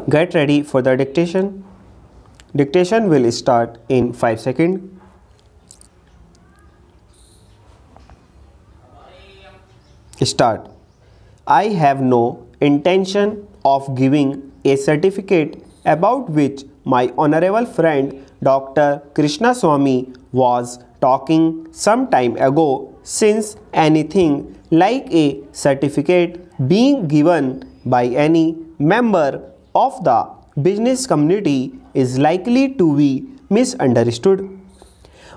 Get ready for the dictation. Dictation will start in 5 seconds. Start. I have no intention of giving a certificate about which my honorable friend Dr. Krishna Swamy was talking some time ago, since anything like a certificate being given by any member of the business community is likely to be misunderstood.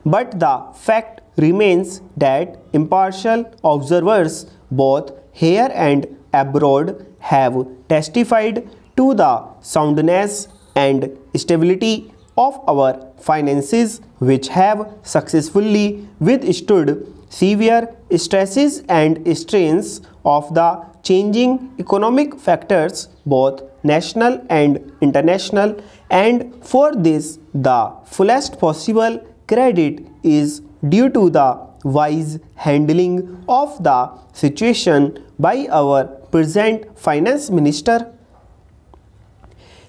But the fact remains that impartial observers both here and abroad have testified to the soundness and stability of our finances, which have successfully withstood severe stresses and strains of the changing economic factors, both national and international, and for this the fullest possible credit is due to the wise handling of the situation by our present finance minister.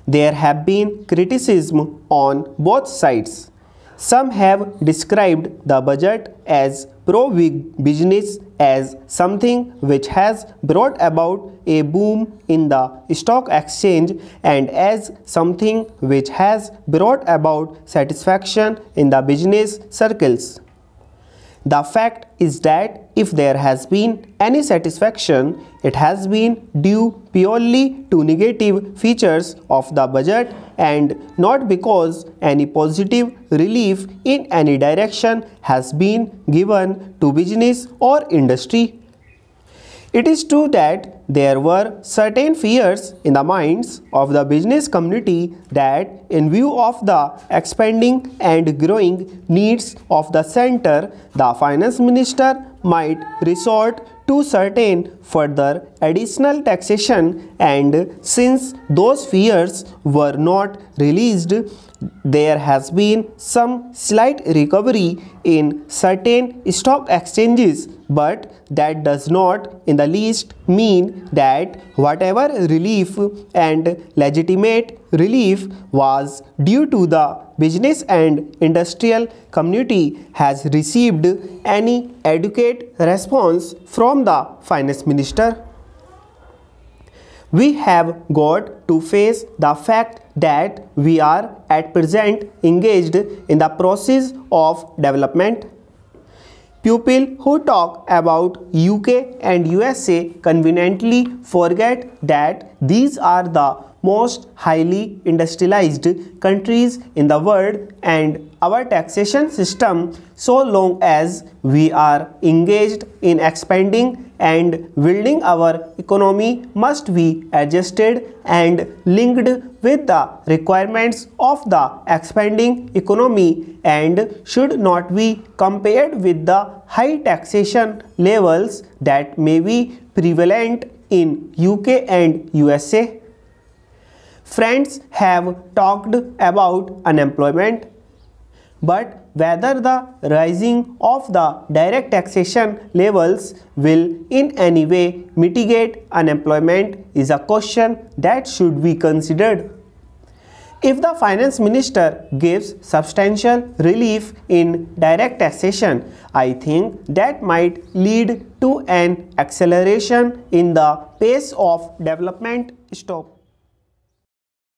There have been criticism on both sides. Some have described the budget as pro-business, as something which has brought about a boom in the stock exchange, and as something which has brought about satisfaction in the business circles. The fact is that if there has been any satisfaction, it has been due purely to negative features of the budget and not because any positive relief in any direction has been given to business or industry. It is true that there were certain fears in the minds of the business community that, in view of the expanding and growing needs of the center, the finance minister might resort to certain further additional taxation, and since those fears were not released, there has been some slight recovery in certain stock exchanges, but that does not in the least mean that whatever relief and legitimate relief was due to the business and industrial community has received any adequate response from the finance minister. We have got to face the fact that we are at present engaged in the process of development. People who talk about UK and USA conveniently forget that these are the most highly industrialized countries in the world, and our taxation system, so long as we are engaged in expanding and building our economy, must be adjusted and linked with the requirements of the expanding economy and should not be compared with the high taxation levels that may be prevalent in UK and USA. Friends have talked about unemployment, but whether the rising of the direct taxation levels will in any way mitigate unemployment is a question that should be considered. If the finance minister gives substantial relief in direct taxation, I think that might lead to an acceleration in the pace of development. Stop.